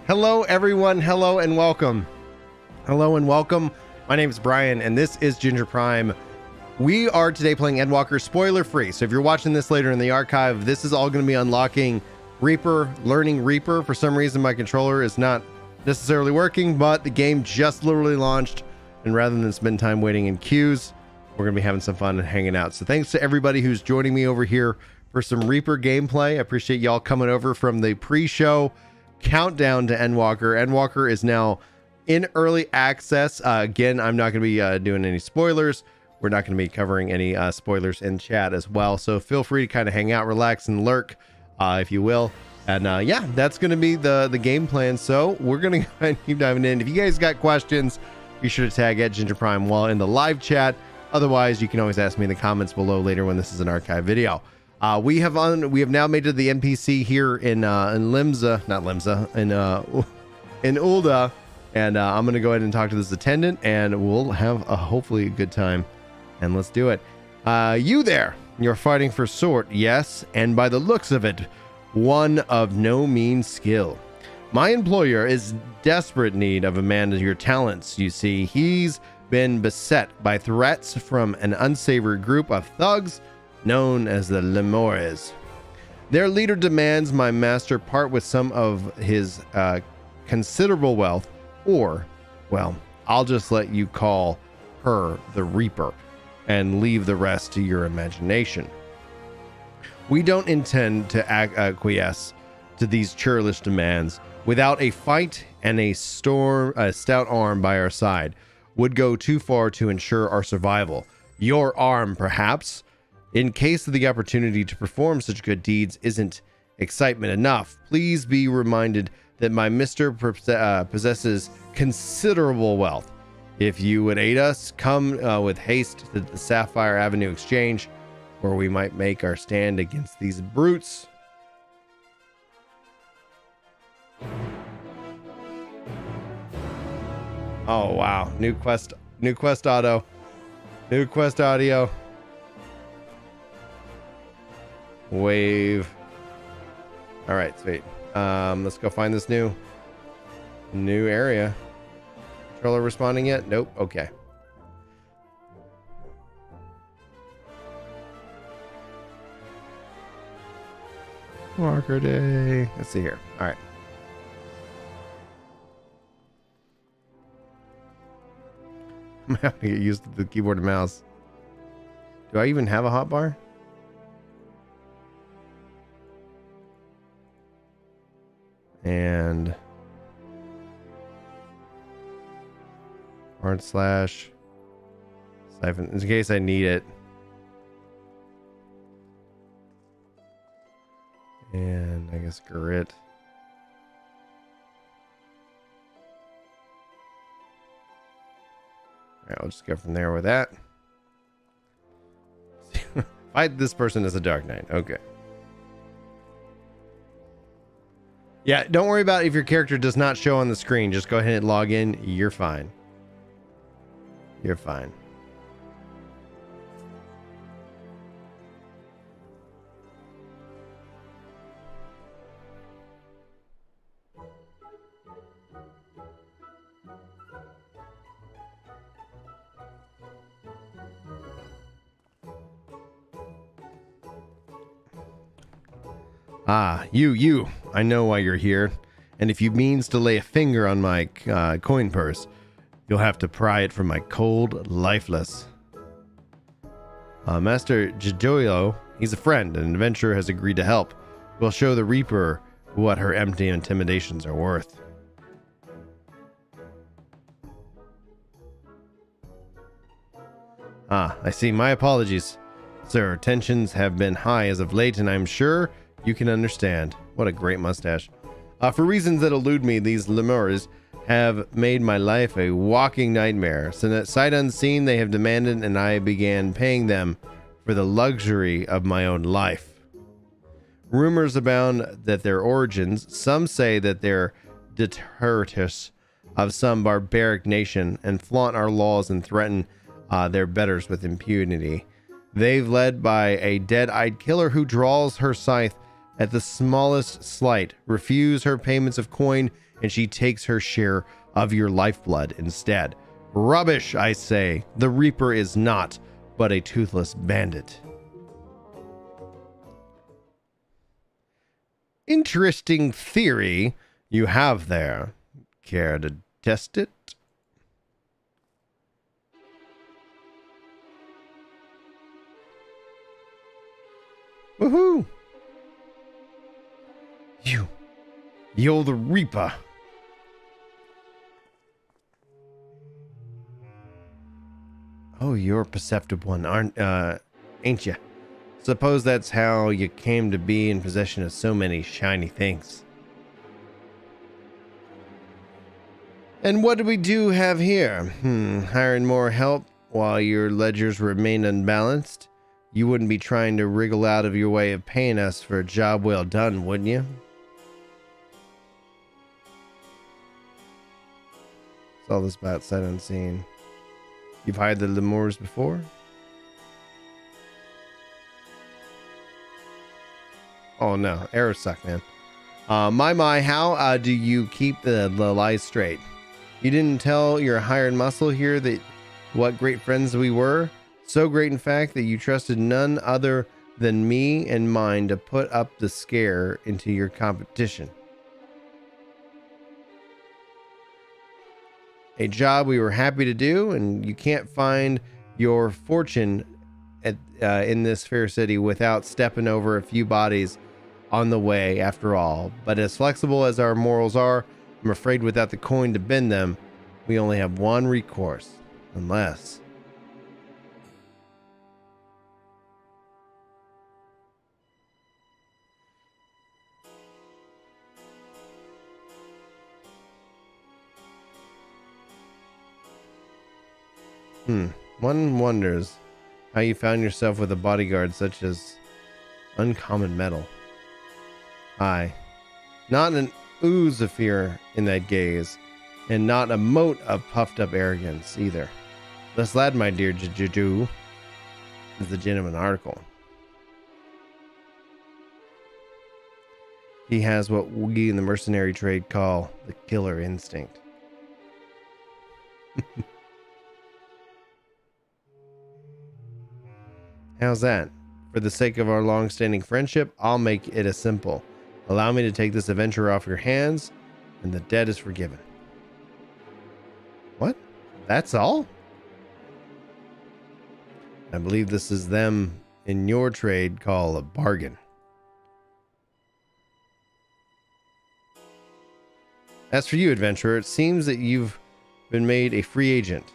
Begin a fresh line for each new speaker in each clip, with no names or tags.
Hello, everyone. Hello and welcome. Hello and welcome. My name is Brian, and this is Ginger Prime. We are today playing Endwalker spoiler free. So if you're watching this later in the archive, this is all going to be unlocking Reaper, learning Reaper. For some reason, my controller is not necessarily working, but the game just literally launched. And rather than spend time waiting in queues, we're going to be having some fun and hanging out. So thanks to everybody who's joining me over here for some Reaper gameplay. I appreciate y'all coming over from the pre-show countdown to Endwalker. Endwalker is now in early access. Again, I'm not going to be doing any spoilers. We're not going to be covering any spoilers in chat as well. So feel free to kind of hang out, relax, and lurk, if you will. And yeah, that's going to be the game plan. So we're going to keep diving in. If you guys got questions, be sure to tag at Ginger Prime while in the live chat. Otherwise, you can always ask me in the comments below later when this is an archive video. We have now made it to the NPC here in Limsa, not Limsa, in Ulda, and I'm gonna go ahead and talk to this attendant, and we'll have hopefully a good time. And let's do it. You there? You're fighting for Sort, yes, and by the looks of it, one of no mean skill. My employer is desperate need of a man of your talents. You see, he's been beset by threats from an unsavory group of thugs known as the Lemures. Their leader demands my master part with some of his considerable wealth, or, well, I'll just let you call her the Reaper and leave the rest to your imagination. We don't intend to acquiesce to these churlish demands. Without a fight and a stout arm by our side would go too far to ensure our survival. Your arm, perhaps, in case of the opportunity to perform such good deeds isn't excitement enough. Please be reminded that my mister possesses considerable wealth. If you would aid us, come with haste to the Sapphire Avenue Exchange, where we might make our stand against these brutes. Oh wow, new quest audio. Wave. All right, sweet. Let's go find this new area. Controller responding yet? Nope. Okay. Marker day. Let's see here. All right. I'm having to get used to the keyboard and mouse. Do I even have a hotbar? And / siphon in case I need it. And I guess grit. All right, I'll just go from there with that. Fight this person as a Dark Knight. Okay. Yeah, don't worry about if your character does not show on the screen. Just go ahead and log in. You're fine. You're fine. Ah, you. I know why you're here. And if you means to lay a finger on my coin purse, you'll have to pry it from my cold, lifeless. Master Jidoyo, he's a friend, and an adventurer has agreed to help. We'll show the Reaper what her empty intimidations are worth. Ah, I see. My apologies. Sir, tensions have been high as of late, and I'm sure you can understand. What a great mustache. For reasons that elude me, these lemurs have made my life a walking nightmare. So that sight unseen they have demanded, and I began paying them for the luxury of my own life. Rumors abound that their origins, some say that they're detritus of some barbaric nation and flaunt our laws and threaten their betters with impunity. They've led by a dead-eyed killer who draws her scythe at the smallest slight. Refuse her payments of coin, and she takes her share of your lifeblood instead. Rubbish, I say. The Reaper is not but a toothless bandit. Interesting theory you have there. Care to test it? Woohoo! You're the Reaper. Oh, you're a perceptive one, ain't you? Suppose that's how you came to be in possession of so many shiny things. And what do we have here? Hiring more help while your ledgers remain unbalanced? You wouldn't be trying to wriggle out of your way of paying us for a job well done, wouldn't you? Saw this bat sight unseen. You've hired the lemurs before? Oh no, arrows suck, man. My, how do you keep the lies straight? You didn't tell your hired muscle here that what great friends we were? So great, in fact, that you trusted none other than me and mine to put up the scare into your competition. A job we were happy to do, and you can't find your fortune in this fair city without stepping over a few bodies on the way, after all. But as flexible as our morals are, I'm afraid without the coin to bend them, we only have one recourse. Unless... One wonders how you found yourself with a bodyguard such as uncommon metal. Aye, not an ooze of fear in that gaze, and not a mote of puffed up arrogance either. This lad, my dear Juju, is the genuine article. He has what we in the mercenary trade call the killer instinct. How's that? For the sake of our long-standing friendship, I'll make it a simple. Allow me to take this adventure off your hands, and the debt is forgiven. What? That's all? I believe this is them in your trade call a bargain. As for you, adventurer, it seems that you've been made a free agent.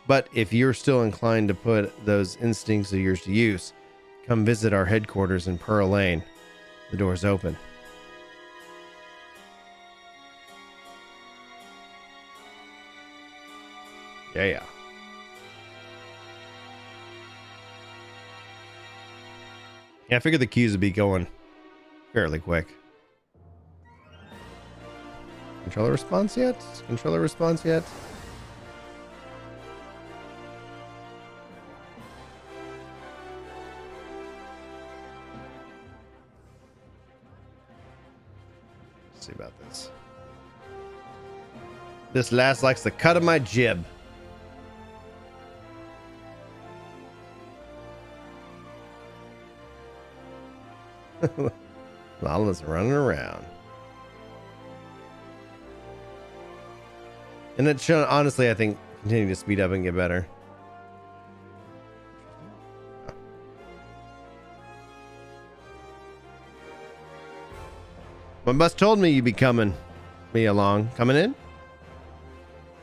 But if you're still inclined to put those instincts of yours to use, come visit our headquarters in Pearl Lane. The door's open. Yeah. Yeah, I figured the queues would be going fairly quick. Controller response yet? Controller response yet? Let's see about this. This lass likes the cut of my jib. Lala's running around. And it's shown, honestly, I think, continue to speed up and get better. My bus told me you'd be coming along. Coming in?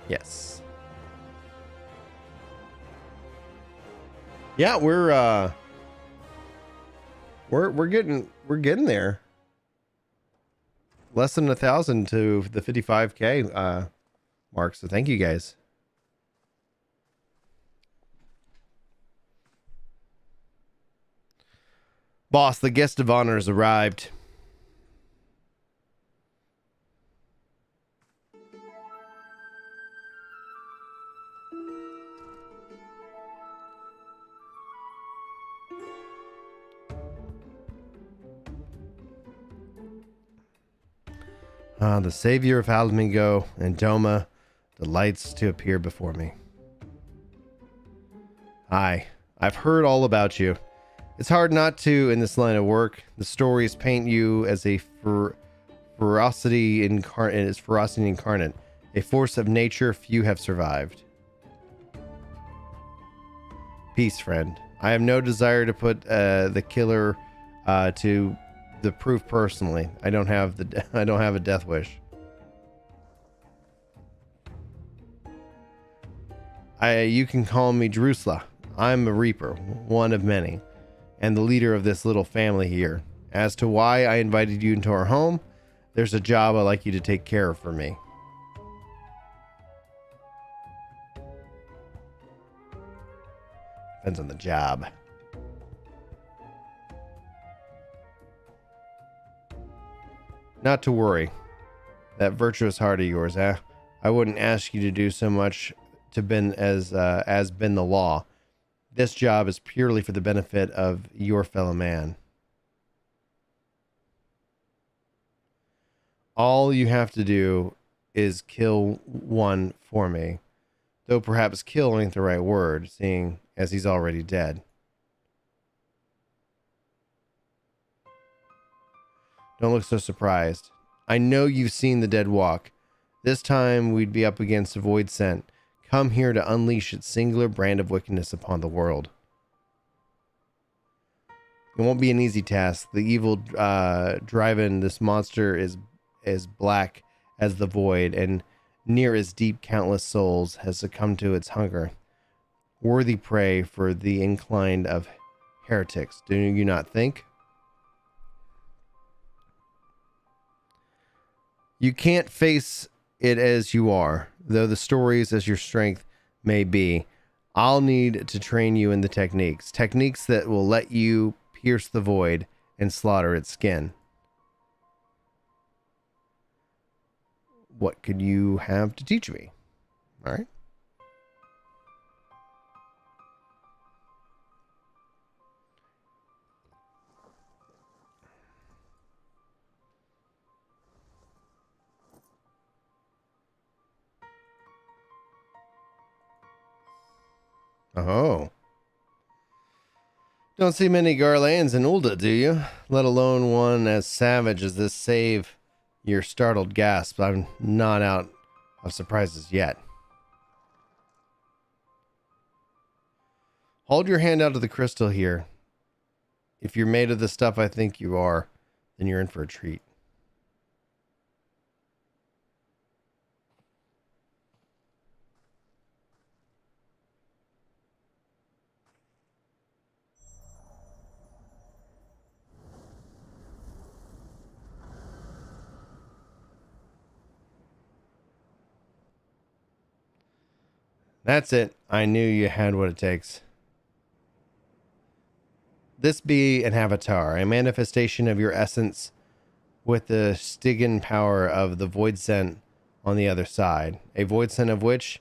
Yes. Yeah, we're getting there. Less than 1,000 to the 55K mark. So thank you guys. Boss, the guest of honor has arrived. The savior of Almingo and Doma delights to appear before me. Hi, I've heard all about you. It's hard not to in this line of work. The stories paint you as a ferocity incarnate, a force of nature few have survived. Peace, friend. I have no desire to put the killer to the proof personally. I don't have a death wish. You can call me Jerusalem. I'm a reaper, one of many, and the leader of this little family here. As to why I invited you into our home, there's a job I'd like you to take care of for me. Depends on the job. Not to worry. That virtuous heart of yours, eh? I wouldn't ask you to do so much to been as been the law. This job is purely for the benefit of your fellow man. All you have to do is kill one for me. Though perhaps kill ain't the right word, seeing as he's already dead. Don't look so surprised. I know you've seen the dead walk. This time we'd be up against a void scent, come here to unleash its singular brand of wickedness upon the world. It won't be an easy task. The evil driving this monster is as black as the void, and near as deep countless souls has succumbed to its hunger. Worthy prey for the inclined of heretics, do you not think? You can't face it as you are, though the stories as your strength may be. I'll need to train you in the techniques that will let you pierce the void and slaughter its skin. What could you have to teach me? All right. Oh. Don't see many Garleans in Ulda, do you? Let alone one as savage as this save your startled gasp. I'm not out of surprises yet. Hold your hand out to the crystal here. If you're made of the stuff I think you are, then you're in for a treat. That's it. I knew you had what it takes. This be an avatar, a manifestation of your essence with the Stygian power of the void scent on the other side. A void scent of which,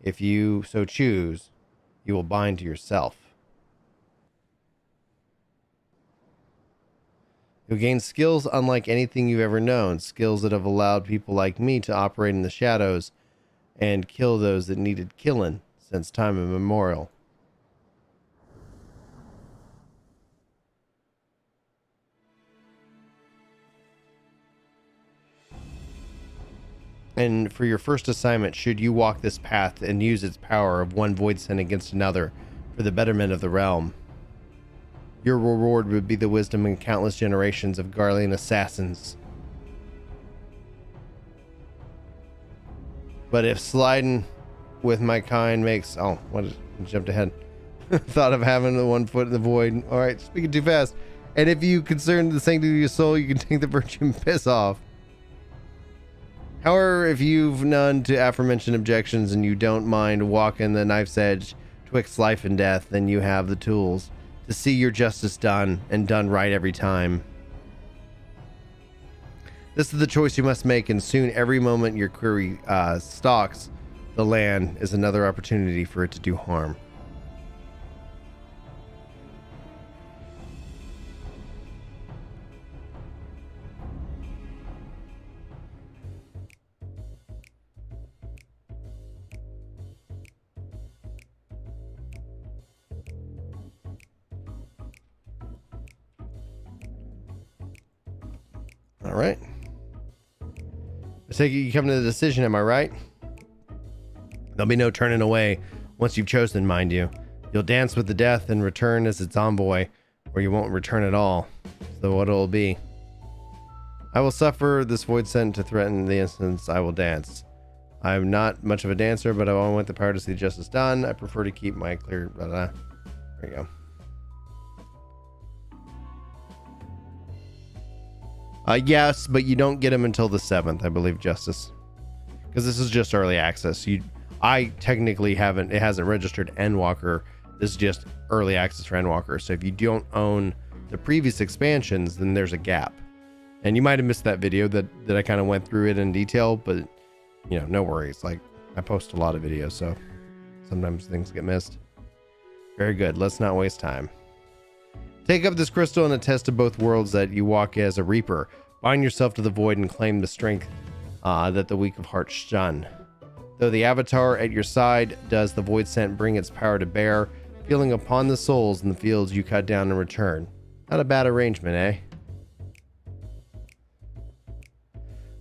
if you so choose, you will bind to yourself. You'll gain skills unlike anything you've ever known, skills that have allowed people like me to operate in the shadows and kill those that needed killing since time immemorial. And for your first assignment, should you walk this path and use its power of one void scent against another for the betterment of the realm, your reward would be the wisdom in countless generations of Garlean assassins. But if sliding with my kind makes... Oh, what? I jumped ahead. Thought of having the 1 foot in the void. All right, speaking too fast. And if you concern the sanctity of your soul, you can take the virtue and piss off. However, if you've none to aforementioned objections and you don't mind walking the knife's edge twixt life and death, then you have the tools to see your justice done and done right every time. This is the choice you must make, and soon every moment your query stalks the land is another opportunity for it to do harm. All right. I take it you come to the decision, am I right? There'll be no turning away once you've chosen, mind you. You'll dance with the death and return as its envoy, or you won't return at all. So what it'll be. I will suffer this void sent to threaten the instance I will dance. I'm not much of a dancer, but I want the power to see justice done. I prefer to keep my clear... Blah, blah. There you go. Yes, but you don't get them until the 7th, I believe, Justice. Because this is just early access. I technically haven't... It hasn't registered Endwalker. This is just early access for Endwalker. So if you don't own the previous expansions, then there's a gap. And you might have missed that video that I kind of went through it in detail, but you know, no worries. Like, I post a lot of videos, so sometimes things get missed. Very good. Let's not waste time. Take up this crystal and attest to both worlds that you walk as a reaper. Bind yourself to the void and claim the strength that the weak of heart shun. Though the avatar at your side does the void scent bring its power to bear, feeling upon the souls in the fields you cut down in return. Not a bad arrangement, eh?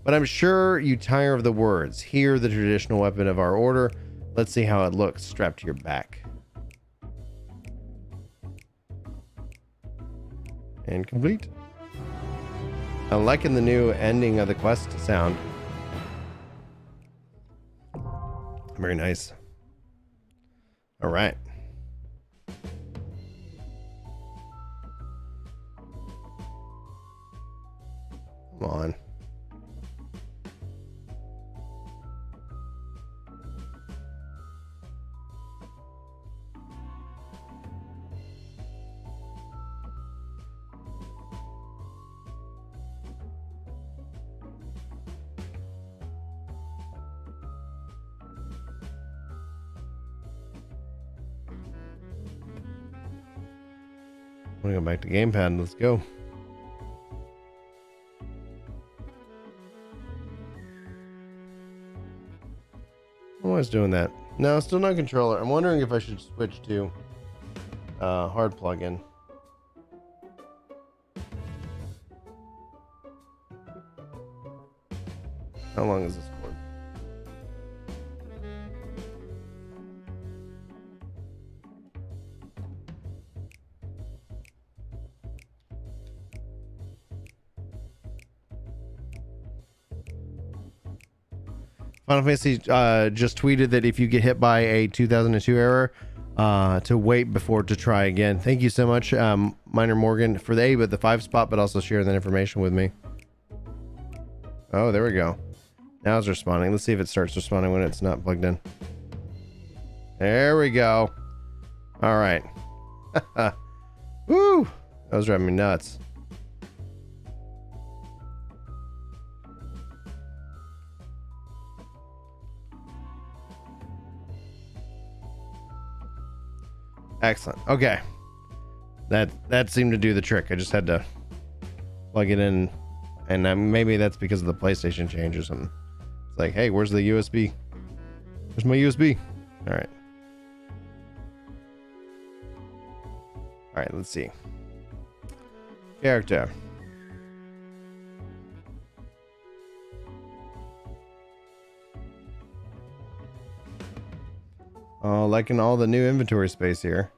But I'm sure you tire of the words. Here, the traditional weapon of our order. Let's see how it looks strapped to your back. And complete. I'm liking the new ending of the quest sound. Very nice. All right. Come on. I'm gonna go back to gamepad. Let's go. I'm always doing that. No, still no controller. I'm wondering if I should switch to hard plugin. How long is this cord? Final Fantasy just tweeted that if you get hit by a 2002 error, to wait before to try again. Thank you so much, Minor Morgan, for the 5 spot, but also sharing that information with me. Oh, there we go. Now it's responding. Let's see if it starts responding when it's not plugged in. There we go. All right. Woo! That was driving me nuts. Excellent. Okay. That seemed to do the trick. I just had to plug it in, and maybe that's because of the PlayStation change or something. It's like, hey, where's the USB? Where's my USB? All right. All right, let's see. Character. Oh, liking all the new inventory space here.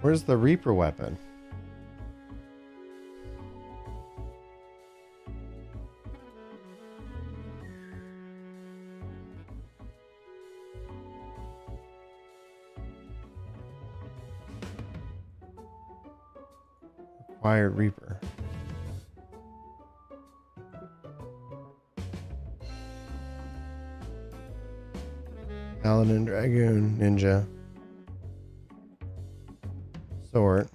Where's the Reaper weapon? Acquired Reaper. Paladin, Dragoon, Ninja. Sword.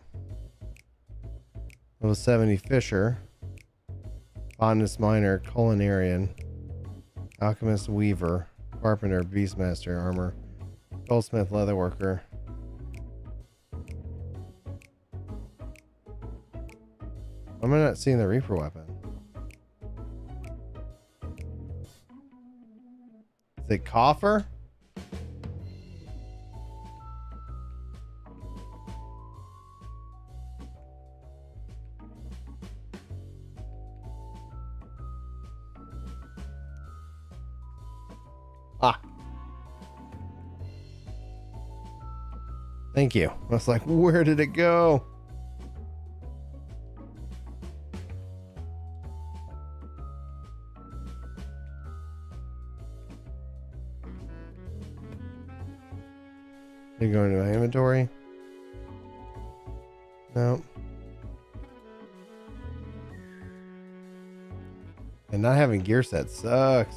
Level 70 Fisher. Botanist, Miner, Culinarian. Alchemist, Weaver. Carpenter, Beastmaster, Armor. Goldsmith, Leatherworker. Am I not seeing the Reaper weapon? Is it Coffer? Ah. Thank you. I was like, where did it go? Did it go into my inventory? No. And not having gear set sucks.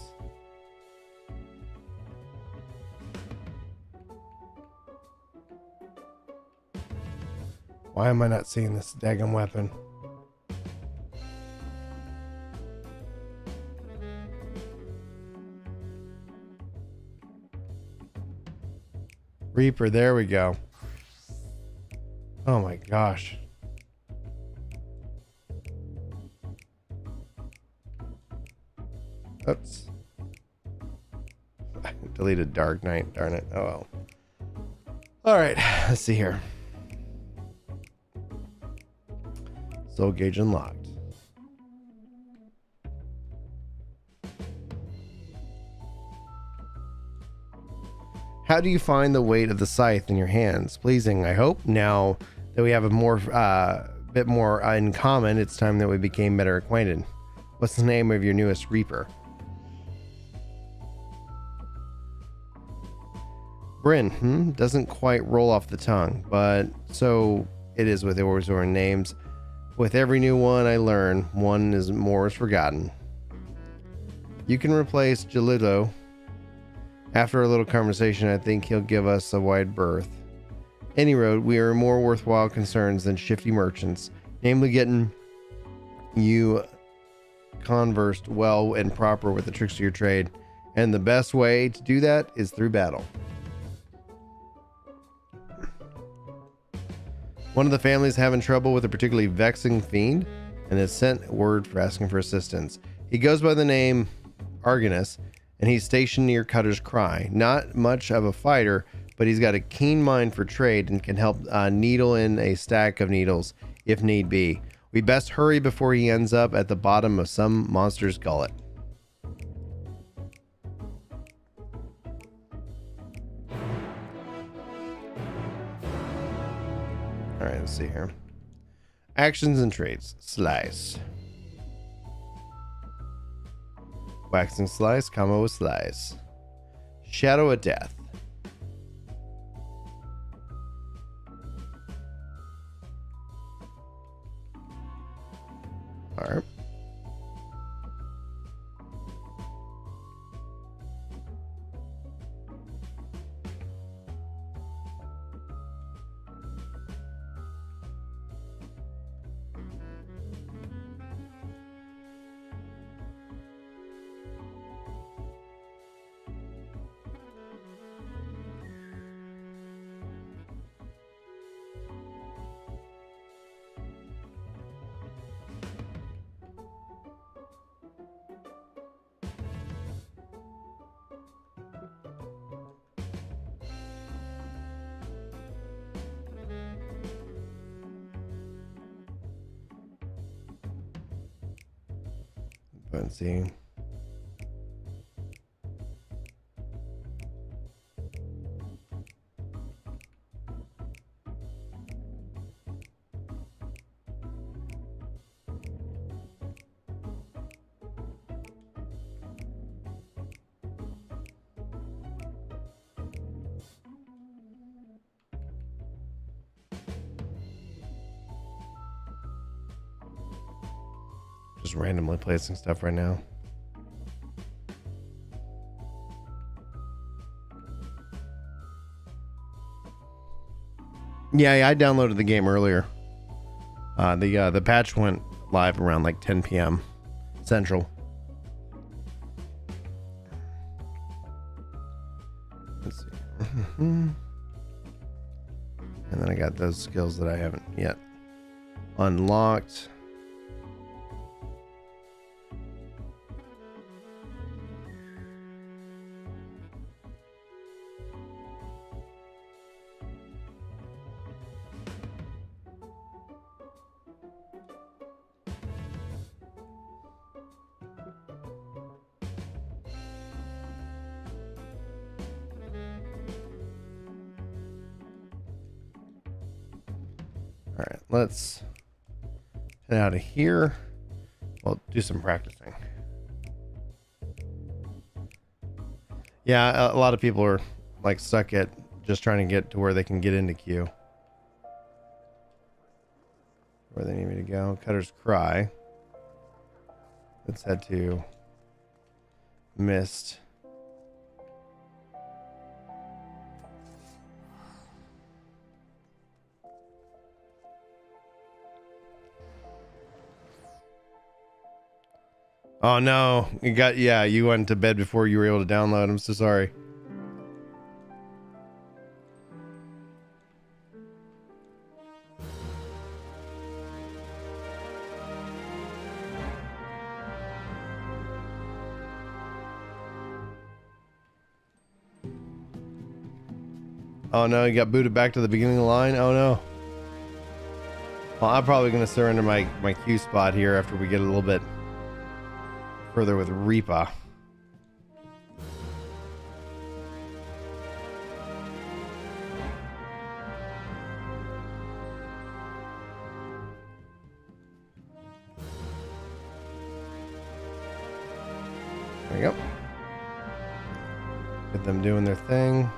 Why am I not seeing this daggum weapon? Reaper, there we go. Oh my gosh. Oops. I deleted Dark Knight, darn it. Oh well. Alright, let's see here. Soul gauge unlocked. How do you find the weight of the scythe in your hands? Pleasing, I hope. Now that we have a bit more in common, it's time that we became better acquainted. What's the name of your newest Reaper? Bryn, doesn't quite roll off the tongue, but so it is with Orzoran names. With every new one I learn, one is more is forgotten. You can replace Gelito. After a little conversation, I think he'll give us a wide berth. Any road, we are more worthwhile concerns than shifty merchants, namely getting you conversed well and proper with the tricks of your trade. And the best way to do that is through battle. One of the families having trouble with a particularly vexing fiend and has sent word for asking for assistance. He goes by the name Arganus, and he's stationed near Cutter's Cry. Not much of a fighter, but he's got a keen mind for trade and can help needle in a stack of needles if need be. We best hurry before he ends up at the bottom of some monster's gullet. All right, let's see here. Actions and traits. Slice. Waxing slice, combo with slice. Shadow of death. All right. Let's see. just randomly placing stuff right now. Yeah, I downloaded the game earlier. The patch went live around like 10 p.m. Central. Let's see. And then I got those skills that I haven't yet unlocked. All right, let's head out of here. We'll do some practicing. Yeah, a lot of people are like stuck at just trying to get to where they can get into queue. Where they need me to go. Cutter's Cry. Let's head to Mist. Oh no, you went to bed before you were able to download. I'm so sorry. Oh no, you got booted back to the beginning of the line. Oh no. Well, I'm probably going to surrender my queue spot here after we get a little bit further with Reaper. There you go. Get them doing their thing.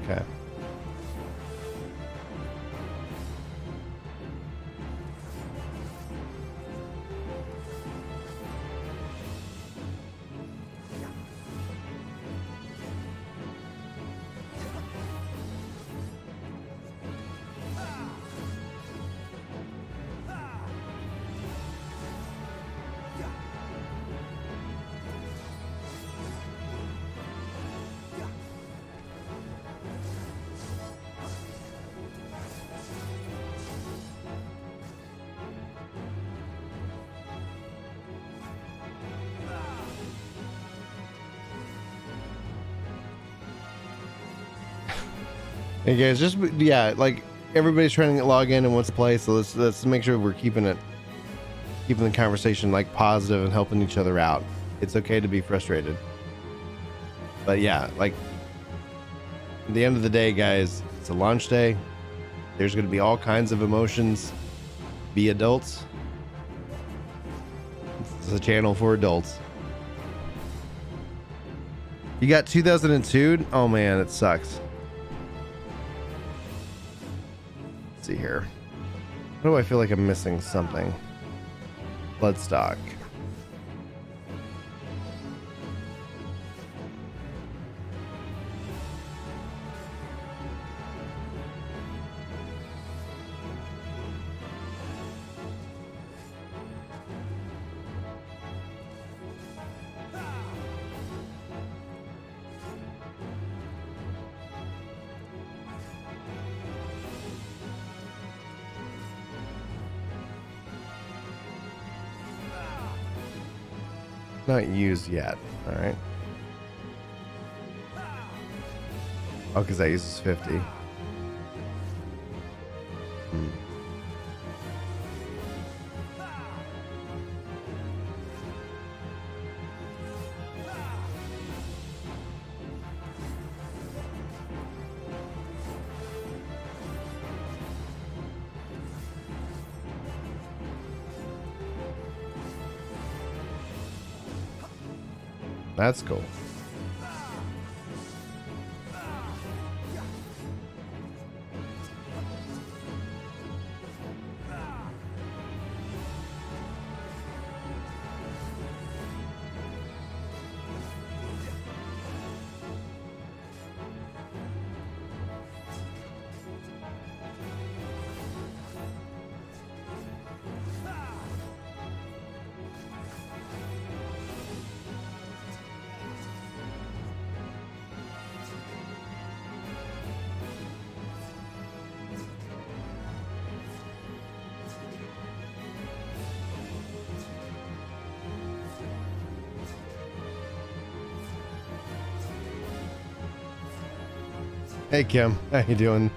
Okay. Hey guys, just yeah, like everybody's trying to log in and wants to play, so let's make sure we're keeping the conversation like positive and helping each other out. It's okay to be frustrated, but yeah, like at the end of the day, guys, it's a launch day. There's going to be all kinds of emotions. Be adults. It's a channel for adults. You got 2002? Oh man, it sucks. Let's see here. What do I feel like I'm missing something? Bloodstock. Not used yet. All right. Oh, because that uses 50. That's cool. Hey Kim, how you doing?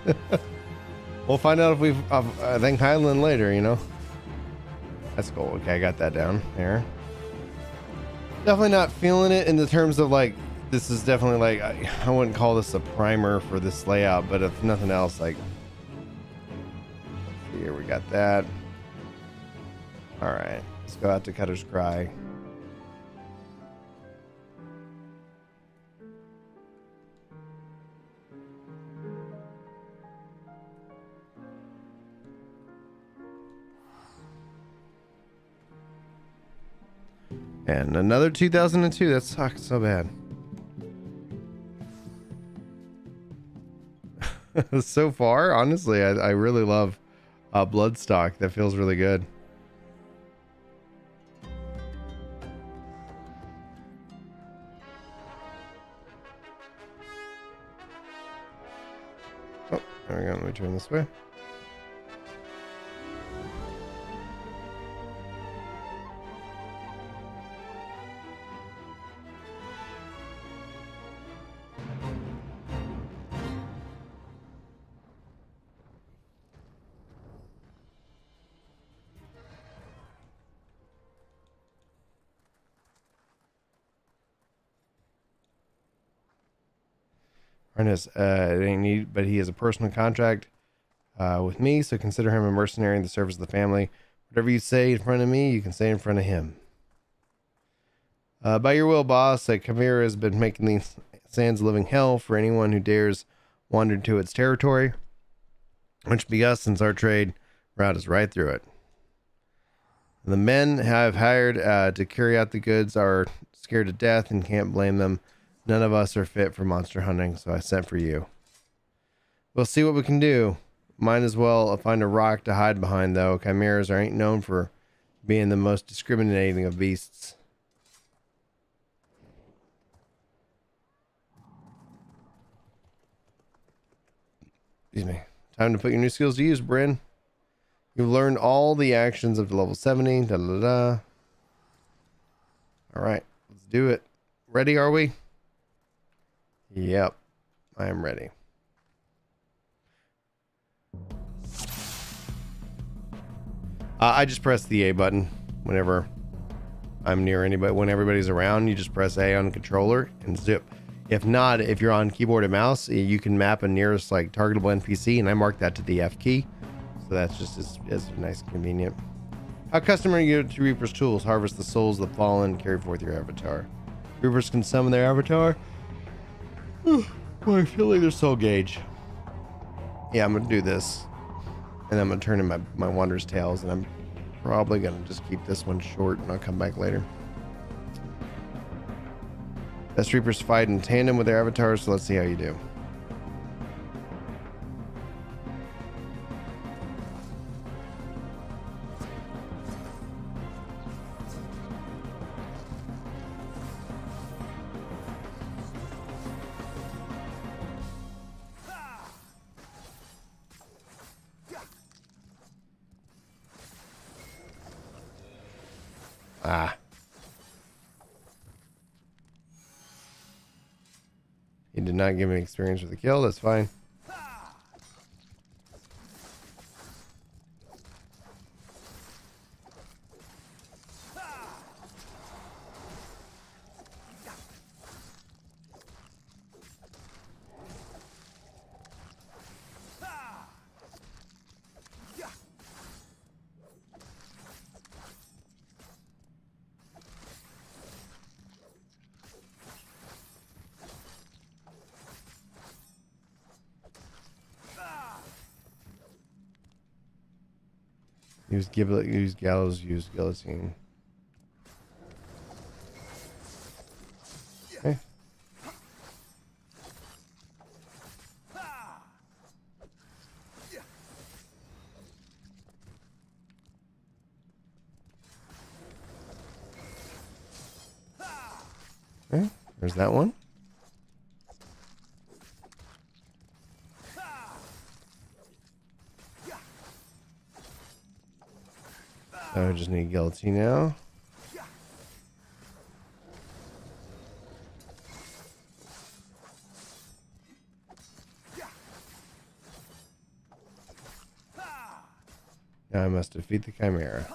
We'll find out if we've I think Highland later, you know. That's cool. Okay, I got that down there. Definitely not feeling it in the terms of like this is definitely like I wouldn't call this a primer for this layout, but if nothing else, like here we got that. All right, let's go out to Cutter's Cry. And another 2002. That sucks so bad. So far, honestly, I really love Bloodstock. That feels really good. Oh, there we go. Let me turn this way. Ernest, it ain't need, but he has a personal contract with me, so consider him a mercenary in the service of the family. Whatever you say in front of me, you can say in front of him. By your will, boss, Chimera has been making these sands a living hell for anyone who dares wander into its territory, which be us since our trade route is right through it. The men I've hired to carry out the goods are scared to death and can't blame them. None of us are fit for monster hunting, so I sent for you. We'll see what we can do. Might as well find a rock to hide behind, though. Chimeras ain't known for being the most discriminating of beasts. Excuse me. Time to put your new skills to use, Bryn. You've learned all the actions up to level 70. Da, da, da. All right, let's do it. Ready, are we? Yep, I am ready. I just press the A button whenever I'm near anybody. When everybody's around, you just press A on the controller and zip. If not, if you're on keyboard and mouse, you can map a nearest like targetable NPC, and I mark that to the F key. So that's just as nice and convenient. How custom are you to Reaper's tools? Harvest the souls of the fallen, carry forth your avatar. Reapers can summon their avatar. Well, I feel like their soul gauge. Yeah, I'm gonna do this. And I'm gonna turn in my Wander's Tales, and I'm probably gonna just keep this one short and I'll come back later. Best Reapers fight in tandem with their avatars, so let's see how you do. Ah. He did not give me experience with the kill, that's fine. Use Giblet, use Gallows, use Guillotine. Okay. Okay, there's that one. I just need Guillotine now. Now I must defeat the Chimera.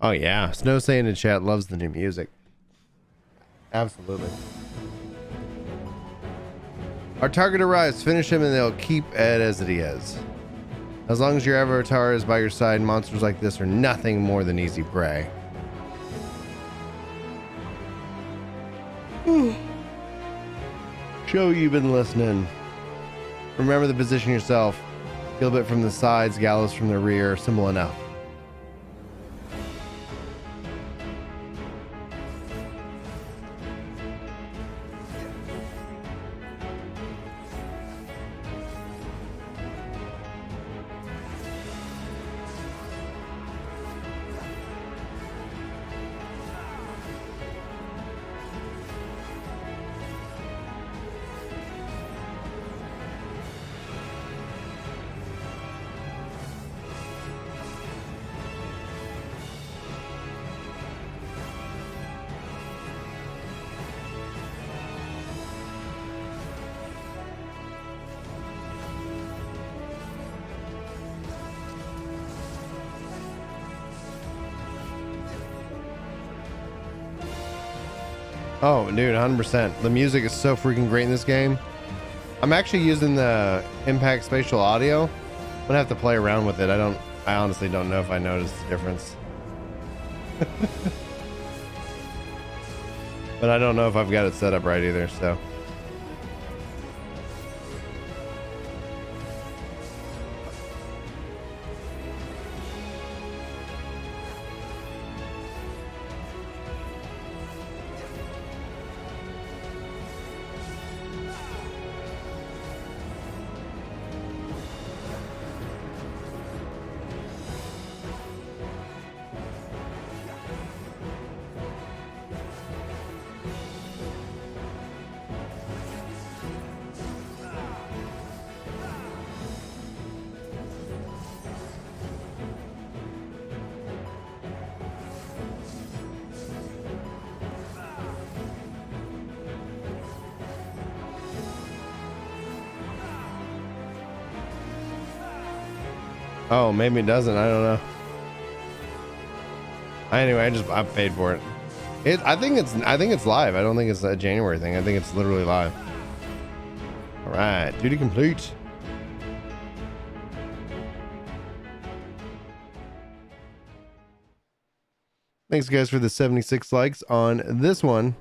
Oh yeah, Snow saying in chat loves the new music. Absolutely. Our target arrives, finish him, and they'll keep it as it is. As long as your avatar is by your side, monsters like this are nothing more than easy prey. Show you've been listening. Remember to position yourself. Gilbert from the sides, Gallows from the rear. Simple enough. Oh, dude, 100%. The music is so freaking great in this game. I'm actually using the Impact Spatial Audio. I'm gonna have to play around with it. I honestly don't know if I noticed the difference. But I don't know if I've got it set up right either, so. Oh, maybe it doesn't. I don't know. Anyway, I paid for it. I think it's live. I don't think it's a January thing. I think it's literally live. All right, duty complete. Thanks guys for the 76 likes on this one.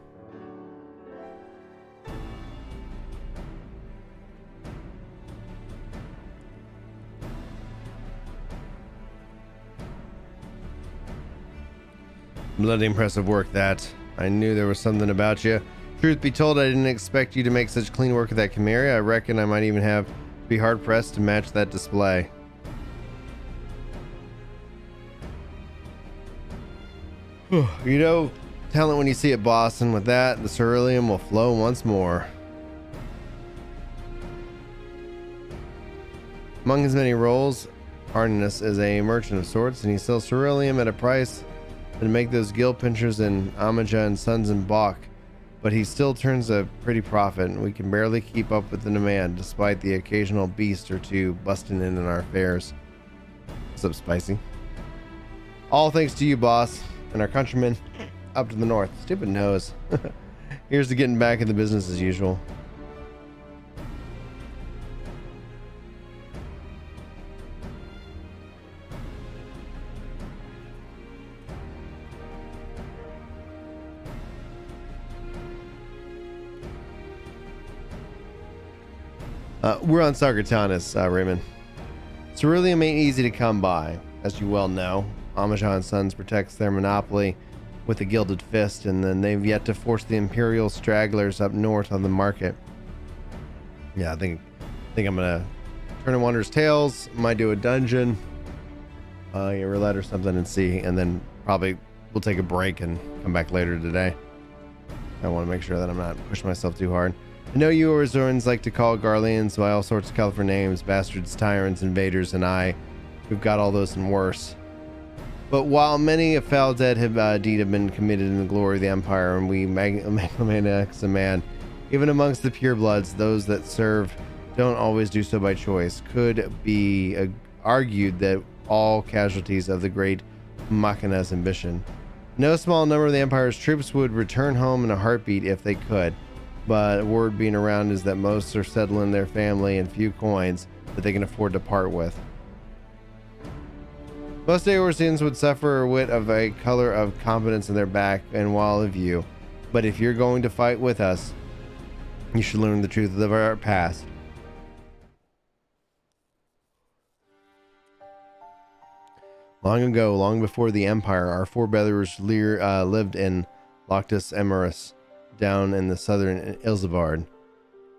Bloody impressive work that. I knew there was something about you. Truth be told, I didn't expect you to make such clean work of that Chimera. I reckon I might even have to be hard pressed to match that display. You know, talent when you see it, boss, and with that, the ceruleum will flow once more. Among his many roles, Ardenus is a merchant of sorts, and he sells ceruleum at a price to make those gill pinchers in Amaja and Sons and Bach, but he still turns a pretty profit, and we can barely keep up with the demand despite the occasional beast or two busting in our affairs. What's up, Spicy? All thanks to you, boss, and our countrymen up to the north. Stupid nose. Here's to getting back in the business as usual. We're on Sagartanis, Raymond. Ceruleum ain't easy to come by, as you well know. Amaja & Sons protects their monopoly with a gilded fist, and then they've yet to force the Imperial stragglers up north on the market. Yeah, I think I'm gonna turn in Wanderer's Tales, might do a dungeon, get roulette or something and see, and then probably we'll take a break and come back later today. I want to make sure that I'm not pushing myself too hard. I know you Azorans like to call Garleans by all sorts of colorful names, bastards, tyrants, invaders, and we've got all those and worse. But while many a foul deed have been committed in the glory of the Empire, and we Megalomaniacs a man, even amongst the purebloods, those that serve don't always do so by choice. Could be argued that all casualties of the great Machina's ambition. No small number of the Empire's troops would return home in a heartbeat if they could, but word being around is that most are settling their family and few coins that they can afford to part with. Most Eorzeans would suffer a whit of a color of competence in their back and wall of view, but if you're going to fight with us, you should learn the truth of our past. Long ago, long before the Empire, our forebears lived in Loctus Emerus, down in the southern Ilsabard.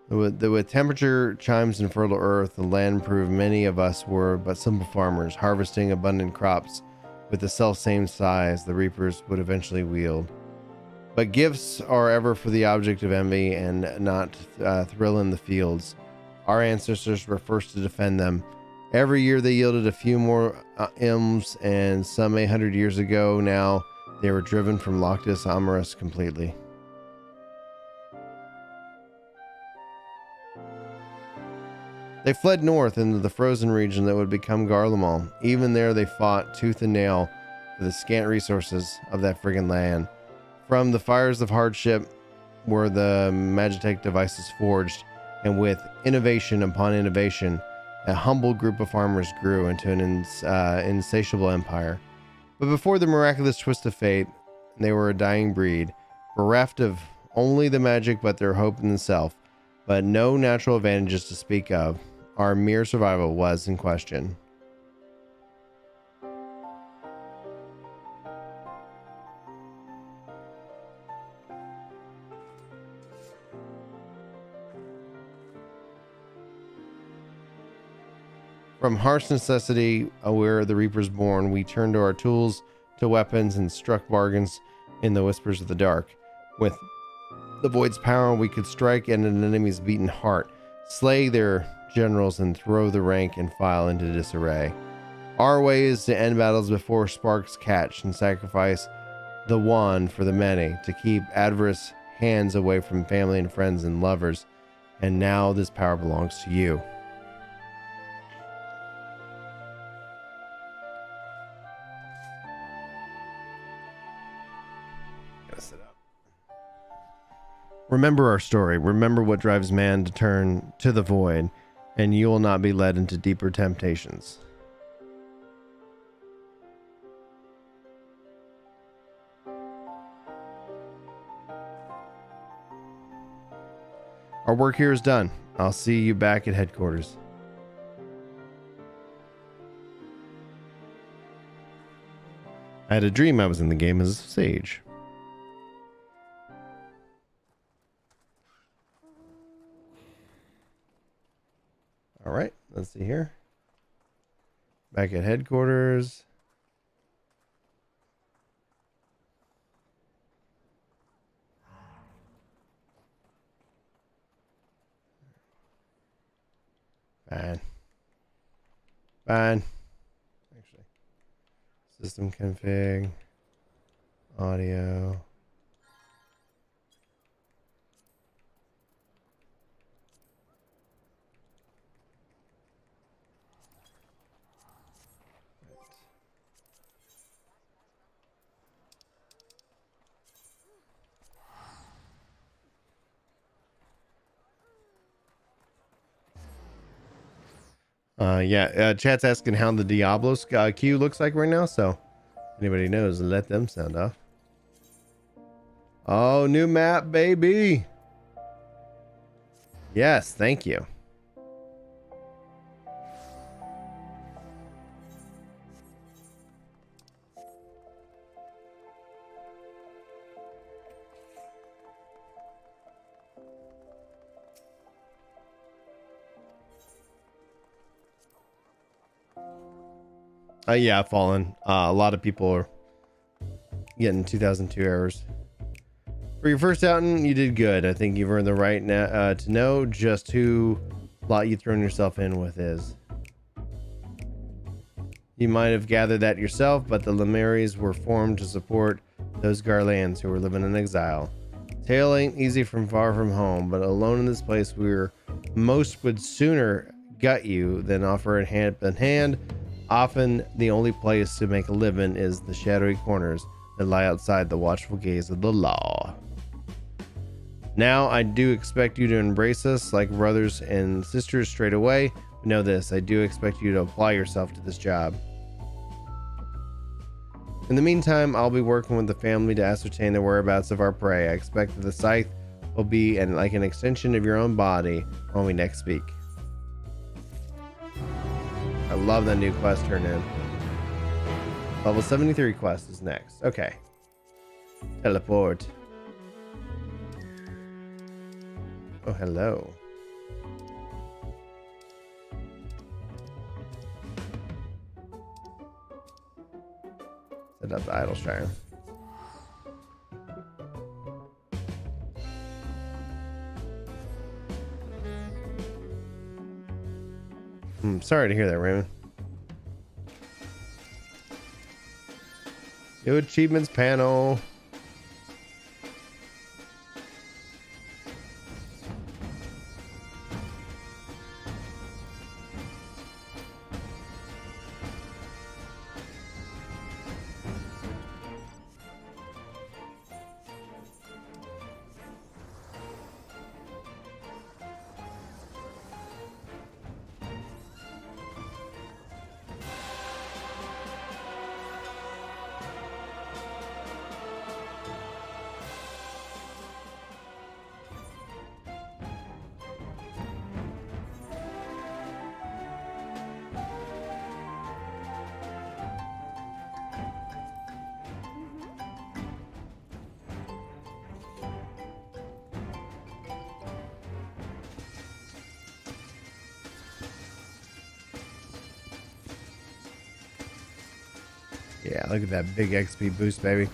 With temperature chimes and fertile earth, the land proved many of us were but simple farmers, harvesting abundant crops with the self-same size the reapers would eventually wield. But gifts are ever for the object of envy and not thrill in the fields. Our ancestors were first to defend them. Every year they yielded a few more ilms, and some 800 years ago now, they were driven from Loctus Amarus completely. They fled north into the frozen region that would become Garlemald. Even there they fought tooth and nail for the scant resources of that friggin' land. From the fires of hardship were the Magitech devices forged, and with innovation upon innovation, a humble group of farmers grew into an insatiable empire. But before the miraculous twist of fate, they were a dying breed, bereft of only the magic but their hope in themselves, but no natural advantages to speak of. Our mere survival was in question. From harsh necessity, where the Reapers born, we turned to our tools, to weapons, and struck bargains in the whispers of the dark. With the Void's power, we could strike at an enemy's beaten heart, slay their generals, and throw the rank and file into disarray. Our way is to end battles before sparks catch and sacrifice the one for the many, to keep adverse hands away from family and friends and lovers. And now this power belongs to you. gonna sit up. Remember our story. Remember what drives man to turn to the void, and you will not be led into deeper temptations. Our work here is done. I'll see you back at headquarters. I had a dream I was in the game as a sage. All right, let's see here. Back at headquarters. Fine. Fine. Actually, system config, audio. Chat's asking how the Diablo queue looks like right now, so anybody knows, let them sound off. Oh, new map, baby. Yes, thank you. Yeah, Fallen. A lot of people are getting 2002 errors. For your first outing, you did good. I think you've earned the right to know just who lot you've thrown yourself in with is. You might have gathered that yourself, but the Lemeries were formed to support those Garlands who were living in exile. Tale ain't easy from far from home, but alone in this place, most would sooner gut you than offer a hand in hand. Often, the only place to make a living is the shadowy corners that lie outside the watchful gaze of the law. Now, I do expect you to embrace us like brothers and sisters straight away. But know this, I do expect you to apply yourself to this job. In the meantime, I'll be working with the family to ascertain the whereabouts of our prey. I expect that the scythe will be like an extension of your own body when we next speak. I love that new quest turn in. Level 73 quest is next. Okay. Teleport. Oh, hello. Set up the idol shrine. Sorry to hear that, Raymond. New achievements panel. Yeah, look at that big XP boost, baby.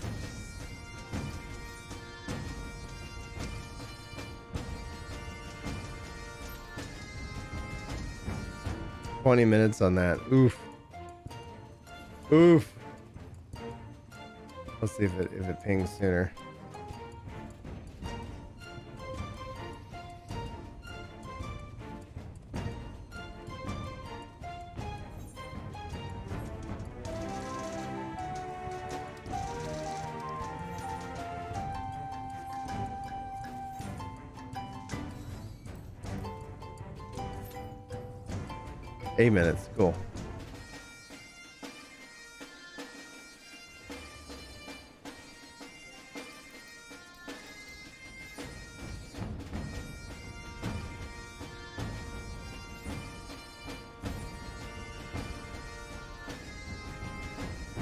$20 minutes on that. Oof. Oof. Let's see if it pings sooner. 8 minutes. Cool.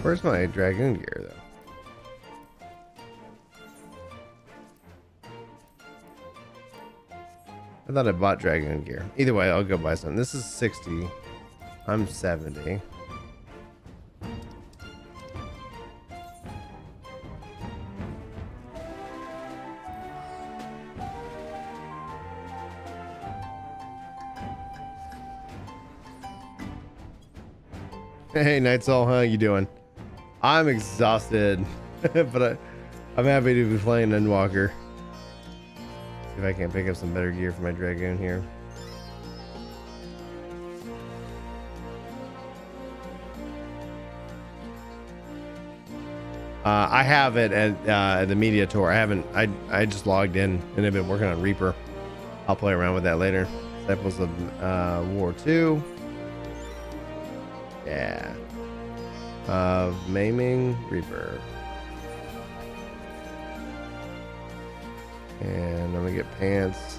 Where's my dragoon gear, though? I thought I bought dragoon gear. Either way, I'll go buy some. This is 60. I'm 70. Hey, Night Soul, how you doing? I'm exhausted, but I'm happy to be playing Endwalker. See if I can pick up some better gear for my dragoon here. I have it at the media tour. I haven't. I just logged in and have been working on Reaper. I'll play around with that later. Disciples of War 2. Yeah. Maiming Reaper. And I'm gonna get pants.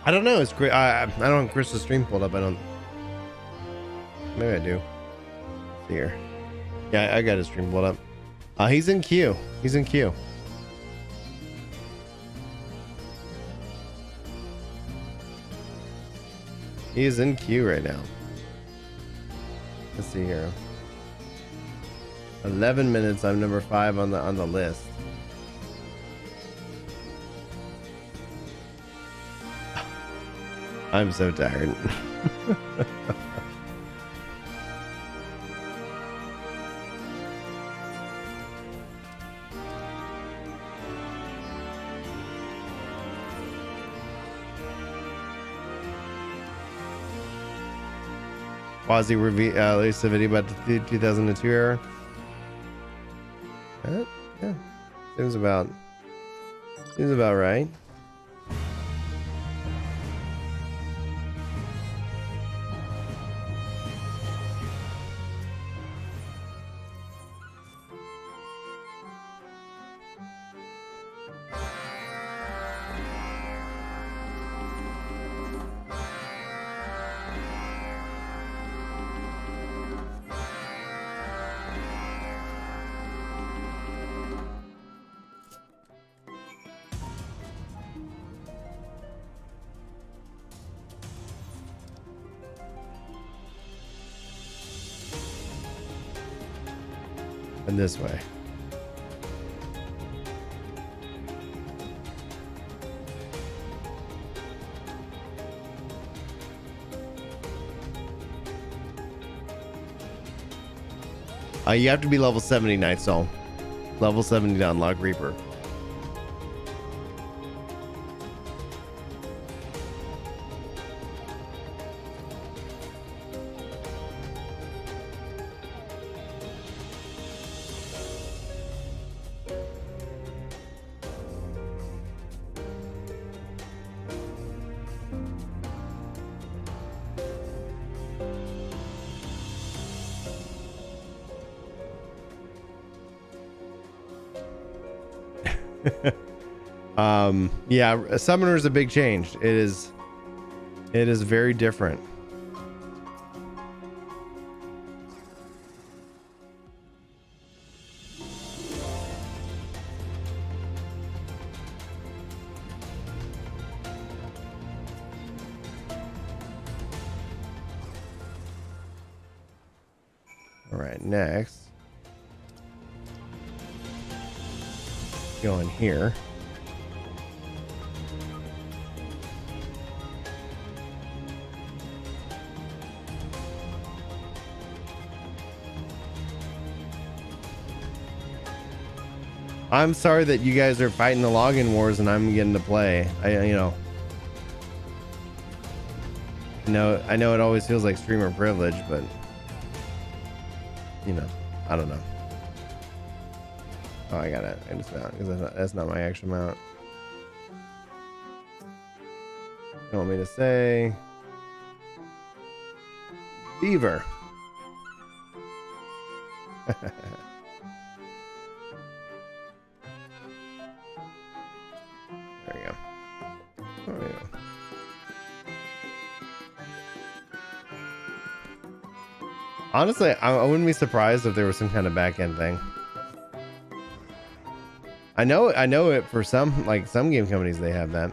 I don't know. It's great. I don't have Chris's stream pulled up. I don't. Maybe I do. Here. Yeah, I got his stream pulled up. He's in queue. He's in queue. He is in queue right now. Let's see here. 11 minutes. I'm number 5 on the list. I'm so tired. Quasi released a video about the 2002 era. Yeah, seems about right. And this way. You have to be level 70, Night Soul. Level 70 to unlock Reaper. Yeah, a summoner is a big change. It is very different. right, next. Go in here. I'm sorry that you guys are fighting the login wars and I'm getting to play. I know it always feels like streamer privilege, but I don't know. Oh, I got it. I just mount because that's not my actual mount. You want me to say beaver? There we go. Oh, yeah. Honestly, I wouldn't be surprised if there was some kind of back end thing. I know it for some game companies, they have that.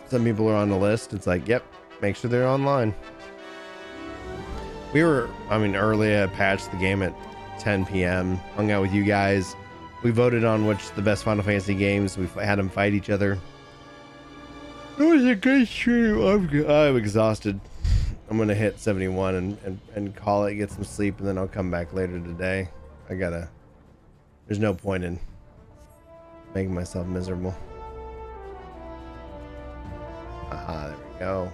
Some people are on the list. It's like, yep, make sure they're online. Early I patched the game at 10 p.m. hung out with you guys. We voted on which the best Final Fantasy games. We had them fight each other. It was a good stream. I'm exhausted. I'm gonna hit 71 and call it, get some sleep, and then I'll come back later today. There's no point in making myself miserable. Aha, there we go.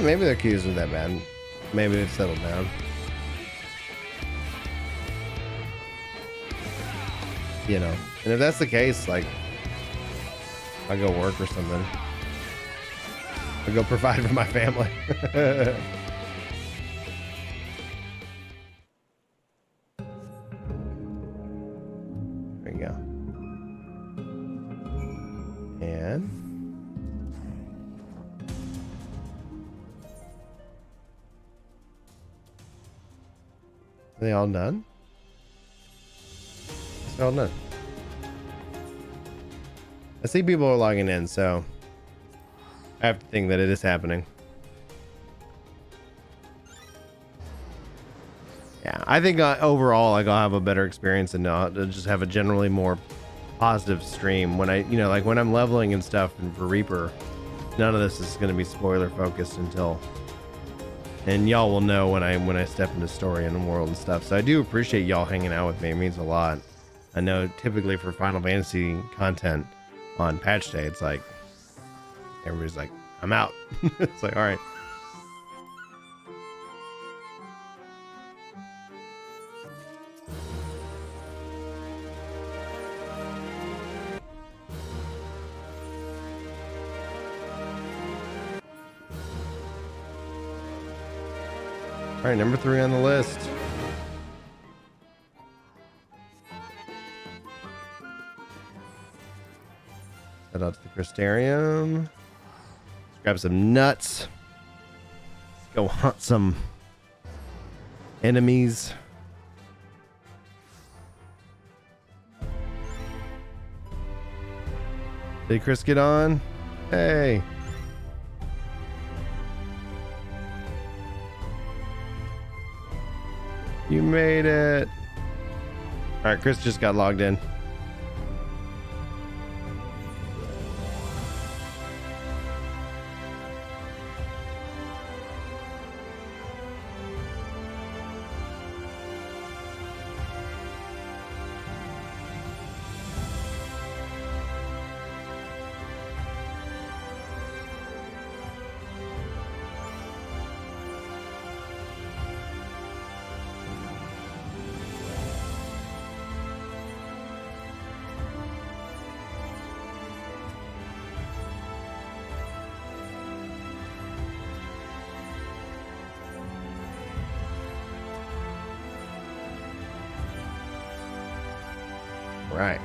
Maybe their queues aren't that bad. Maybe they've settled down. And if that's the case, like, I'll go work or something. I'll go provide for my family. There you go. And are they all done? It's all done. I see people are logging in, so I have to think that it is happening. Yeah, I think overall, I'll have a better experience and I'll just have a generally more positive stream when when I'm leveling and stuff. And for Reaper, none of this is going to be spoiler focused and y'all will know when I step into story and the world and stuff. So I do appreciate y'all hanging out with me. It means a lot. I know typically for Final Fantasy content on patch day, it's like everybody's like, I'm out. It's like, all right. All right, number 3 on the list. Head out to the Crystarium. Let's grab some nuts. Let's go hunt some enemies. Did Chris get on? Hey. You made it. All right, Chris just got logged in. Right.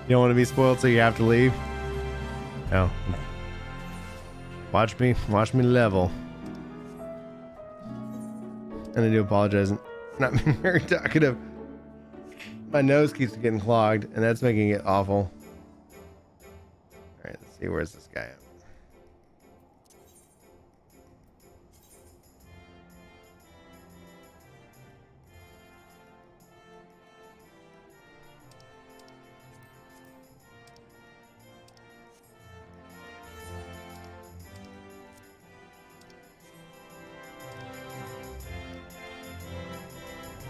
You don't want to be spoiled, so you have to leave. No. Watch me level. And I do apologize. Not being very talkative. My nose keeps getting clogged, and that's making it awful. All right, let's see, where's this guy at?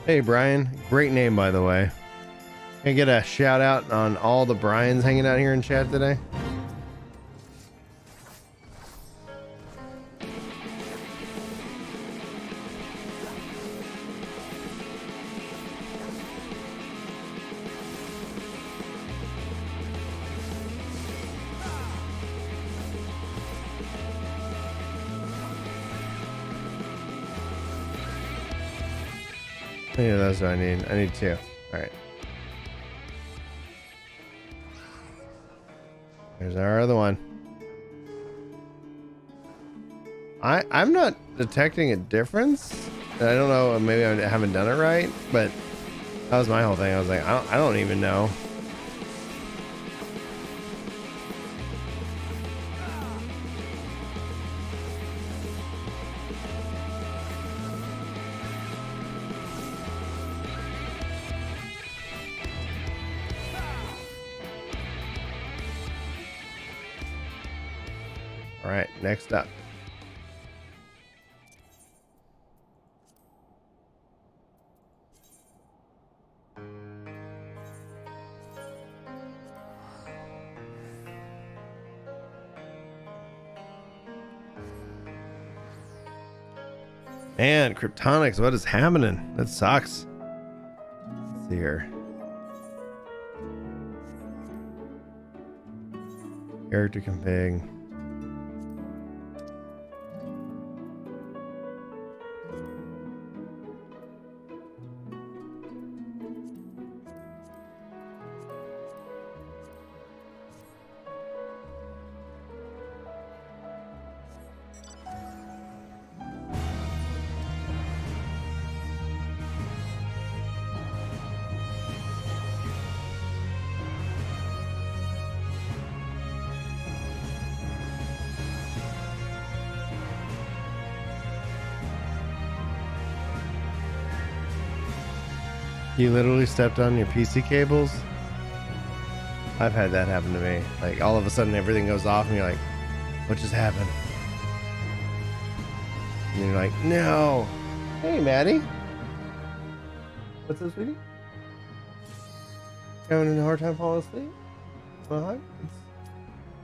Hey Brian, great name by the way. Can I get a shout out on all the Brians hanging out here in chat today? Yeah, that's what I need. I need two. All right. There's our other one. I'm not detecting a difference. I don't know. Maybe I haven't done it right, but that was my whole thing. I was like, I don't even know. All right, next up. Man, Kryptonics, what is happening? That sucks. Let's see here. Character config. You literally stepped on your PC cables? I've had that happen to me. Like all of a sudden everything goes off and you're like, what just happened? And you're like, no. Hey, Maddie. What's up, sweetie? Having a hard time falling asleep? Well,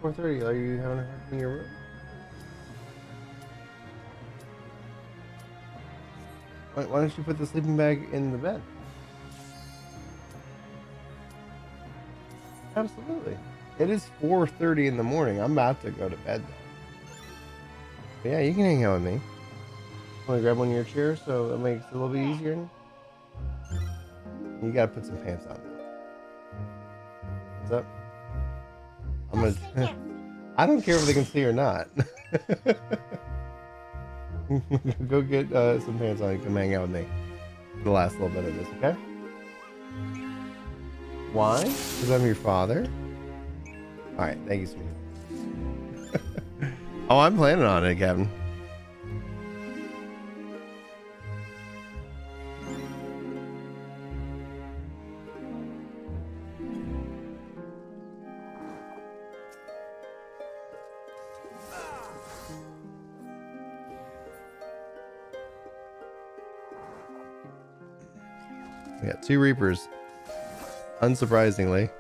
it's 4:30. Are you having a hard time in your room? Why don't you put the sleeping bag in the bed? Absolutely. It is 4:30 in the morning. I'm about to go to bed though. Yeah, you can hang out with me. Want to grab one of your chairs so it makes it a little bit easier? You gotta put some pants on. What's up? I'm gonna. I don't care if they can see or not. Go get some pants on and come hang out with me for the last little bit of this, okay? Why? Because I'm your father. All right, thank you, sweetie. Oh, I'm planning on it, Kevin. We got 2 Reapers. Unsurprisingly.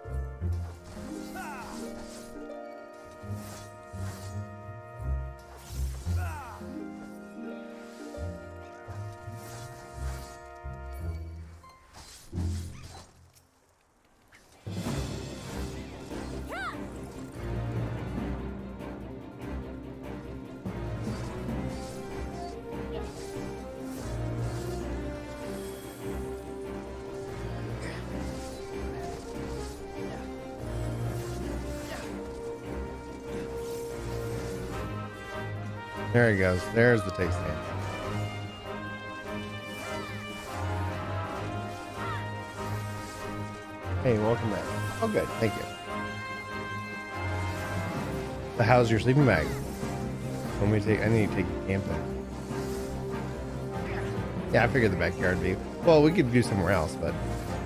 There he goes. There's the take stand. Hey, welcome back. Oh, good. Thank you. So how's your sleeping bag? I need to take you camping. Yeah, I figured the backyard would be. Well, we could do somewhere else, but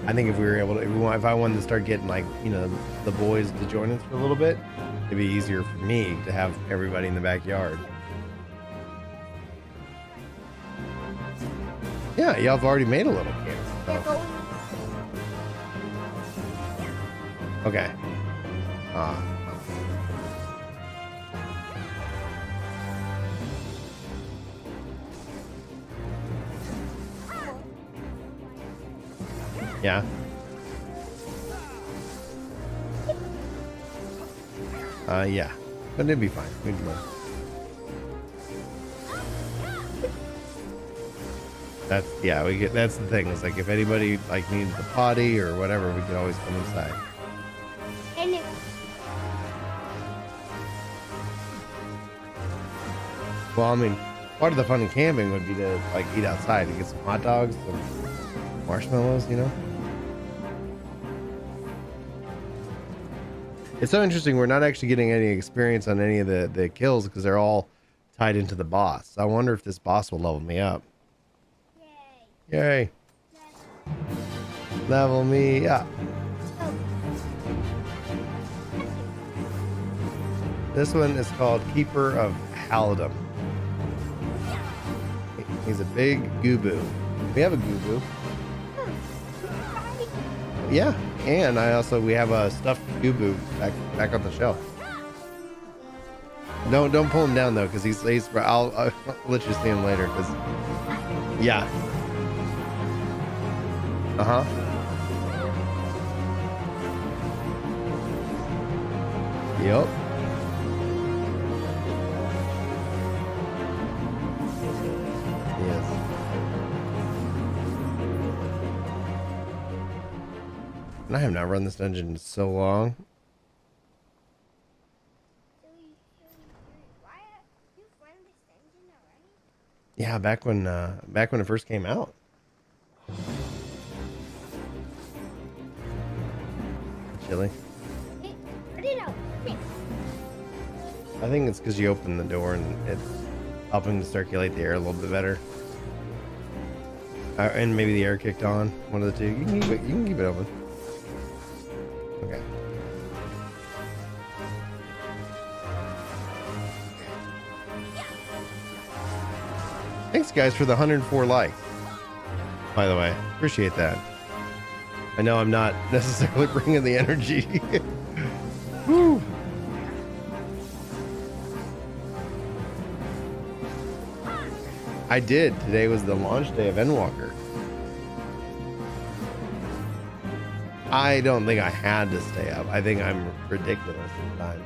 I think if we were able to, if I wanted to start getting like, you know, the boys to join us for a little bit, it'd be easier for me to have everybody in the backyard. Yeah, y'all have already made a little camp. So. Okay. Yeah. Yeah. But it'd be fine. We'd do it. That's, yeah, we get, that's the thing. It's like if anybody like needs the potty or whatever, we can always come inside. Well, I mean, part of the fun of camping would be to like eat outside and get some hot dogs, some marshmallows, you know? It's so interesting. We're not actually getting any experience on any of the kills because they're all tied into the boss. I wonder if this boss will level me up. Yay. Yay. Level me up. This one is called Keeper of Halidom. He's a big gooboo. We have a gooboo. Yeah, and we have a stuffed gooboo back on the shelf. Don't pull him down though, because he's I'll let you see him later. Because yeah. Yep. Yes. And I have not run this dungeon in so long. Yeah, back when it first came out. Chilly. I think it's because you opened the door and it's helping to circulate the air a little bit better. And maybe the air kicked on. One of the two. You can keep it open. Okay. Thanks, guys, for the 104 likes. By the way, appreciate that. I know I'm not necessarily bringing the energy. Woo. I did. Today was the launch day of Endwalker. I don't think I had to stay up. I think I'm ridiculous sometimes.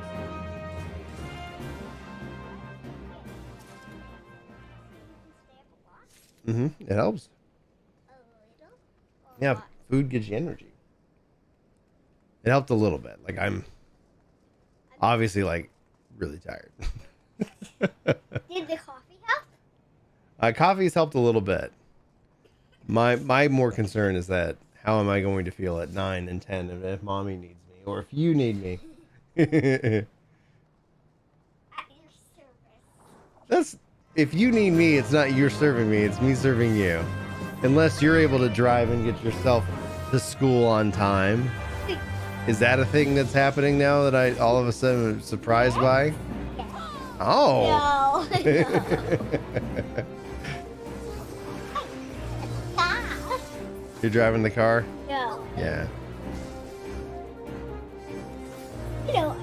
It helps. Yeah, food gives you energy. It helped a little bit. Like I'm obviously like really tired.
Did the coffee help?
Coffee's helped a little bit. My more concern is that how am I going to feel at 9 and 10 if mommy needs me or if you need me?
At your service.
That's if you need me, it's not you're serving me, it's me serving you. Unless you're able to drive and get yourself to school on time. Is that a thing that's happening now that I all of a sudden am surprised by? Oh.
No.
You're driving the car?
No.
Yeah.
You know.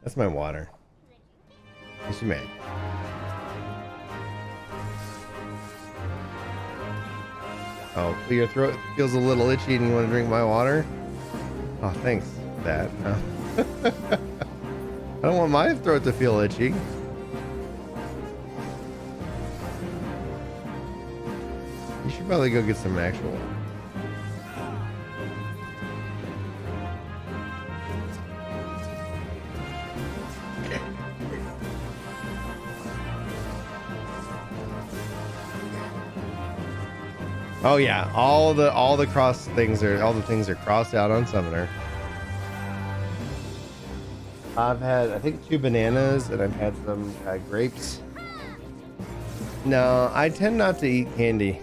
That's my water. Yes, you may. Oh, your throat feels a little itchy and you want to drink my water? Oh, thanks, Dad. I don't want my throat to feel itchy. You should probably go get some actual. Oh yeah, all the things are crossed out on Summoner. I've had, I think, 2 bananas, and I've had some grapes. No, I tend not to eat candy.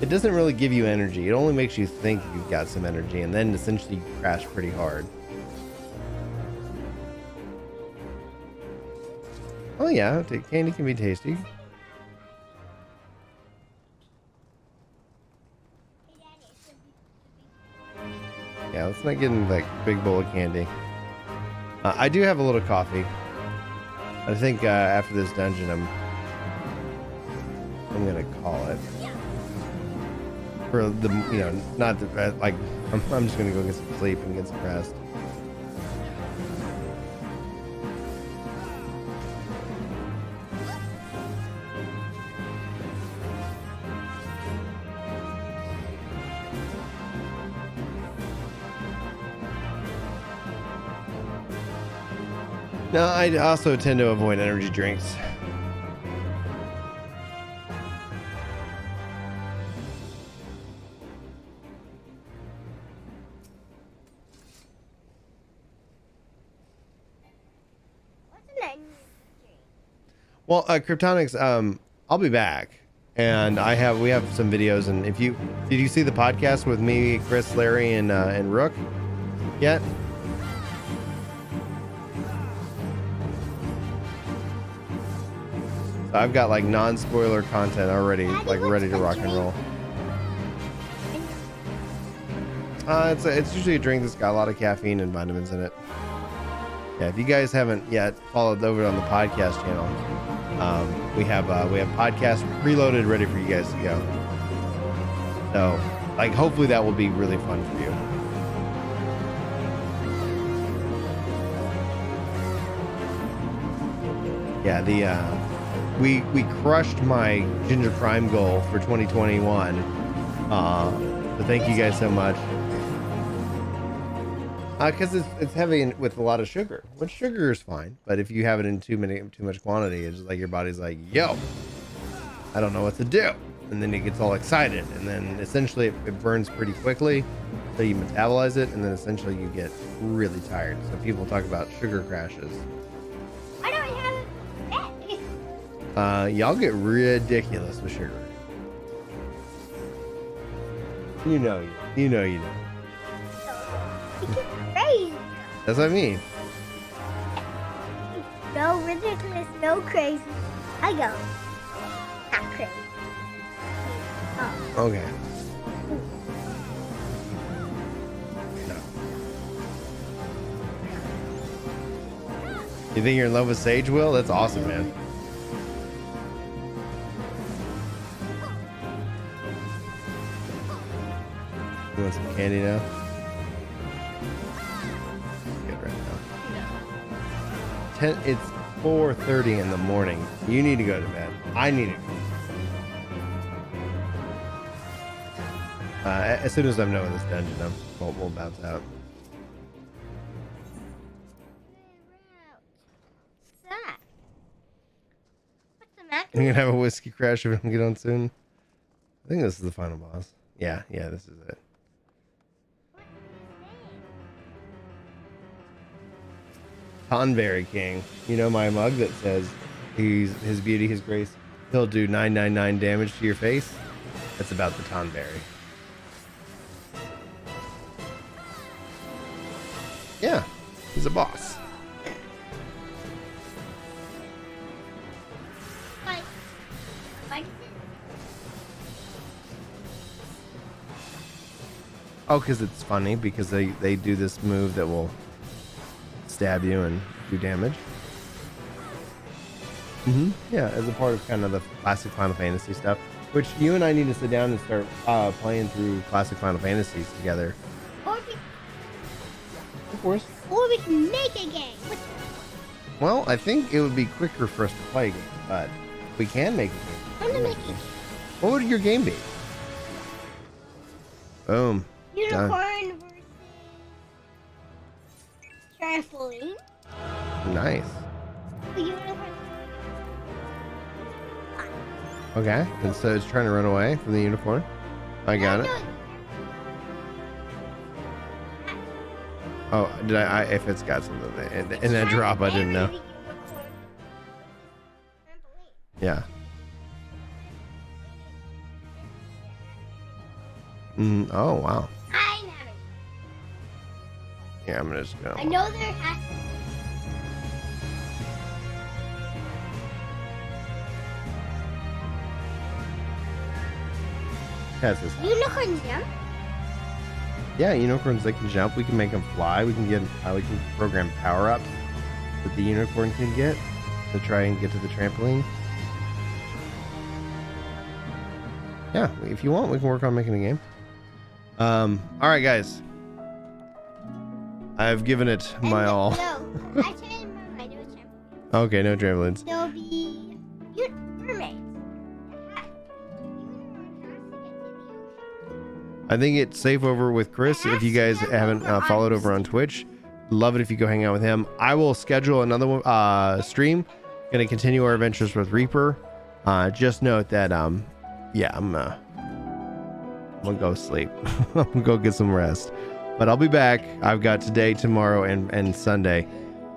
It doesn't really give you energy. It only makes you think you've got some energy, and then essentially you crash pretty hard. Oh yeah, candy can be tasty. Yeah, let's not get into like big bowl of candy. I do have a little coffee. I think after this dungeon, I'm gonna call it. For the, you know, not the, like, I'm just gonna go get some sleep and get some rest. No, I also tend to avoid energy drinks. Well, Kryptonics, I'll be back, and we have some videos. And did you see the podcast with me, Chris, Larry, and Rook yet? So I've got like non-spoiler content already, like ready to rock and roll. It's usually a drink that's got a lot of caffeine and vitamins in it. Yeah, if you guys haven't yet followed over on the podcast channel, we have podcasts preloaded, ready for you guys to go. So, like, hopefully that will be really fun for you. Yeah, we crushed my Ginger Prime goal for 2021. So thank you guys so much. Because it's heavy with a lot of sugar, which sugar is fine, but if you have it in too much quantity, it's just like your body's like, yo, I don't know what to do, and then it gets all excited, and then essentially it burns pretty quickly, so you metabolize it, and then essentially you get really tired. So people talk about sugar crashes.
I don't have that.
Y'all get ridiculous with sugar. You know.
Crazy.
That's what I mean.
No ridiculous, no crazy. I go. Not crazy. Oh.
Okay. No. You think you're in love with Sage, Will? That's awesome, man. You want some candy now? It's 4:30 in the morning. You need to go to bed. I need to go. As soon as I'm done with this dungeon, we'll bounce out.
What's that? What's the matter?
You're gonna have a whiskey crash if we don't get on soon. I think this is the final boss. Yeah, this is it. Tonberry King. You know my mug that says his beauty, his grace, he'll do 999 damage to your face? That's about the Tonberry. Yeah, he's a boss. Oh, because it's funny, because they do this move that will stab you and do damage. Yeah, as a part of kind of the classic Final Fantasy stuff, which you and I need to sit down and start playing through classic Final Fantasies together. Of course.
Or we can make a game.
Well, I think it would be quicker for us to play a game, but we can make a game.
I'm gonna make it.
What would your game be? Boom.
Unicorn versus trampoline.
Nice.
The unicorn.
Okay, and so it's trying to run away from the unicorn. I got it. Oh, did I if it's got something in that drop, I didn't know. Yeah. Oh, wow. Yeah, I'm gonna just go.
I know there has to be. Unicorns jump?
Yeah, unicorns, they can jump. We can make them fly. We can program power-ups that the unicorn can get to try and get to the trampoline. Yeah, if you want, we can work on making a game. All right, guys. I've given it my all.
No, I changed my mind. No trampolines.
Okay, no trampolines.
There'll be mermaids.
I think it's safe over with Chris. If you guys haven't followed over on Twitch, love it if you go hang out with him. I will schedule another stream. Gonna continue our adventures with Reaper. Just note that yeah, I'm gonna go sleep. I'm gonna go get some rest. But I'll be back. I've got today, tomorrow, and Sunday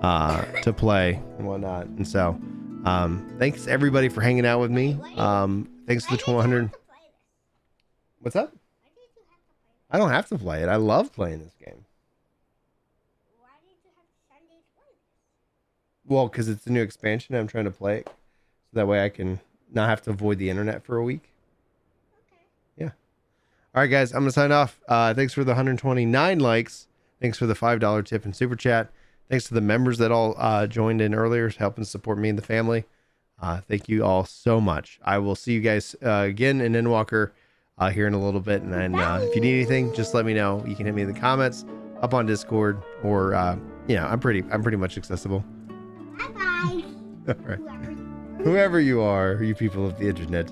to play and whatnot. And so thanks everybody for hanging out with me. Thanks to the 100. What's up? I don't have to play it. I love playing this game.
Why did you have Sunday to play this?
Well, because it's a new expansion. I'm trying to play it. So that way I can not have to avoid the internet for a week.
Okay.
Yeah. All right, guys. I'm going to sign off. Thanks for the 129 likes. Thanks for the $5 tip and super chat. Thanks to the members that all joined in earlier, helping support me and the family. Thank you all so much. I will see you guys again in Endwalker here in a little bit. And then if you need anything, just let me know. You can hit me in the comments, up on Discord, or I'm pretty much accessible.
Bye bye.
All right. Whoever you are, you people of the internet.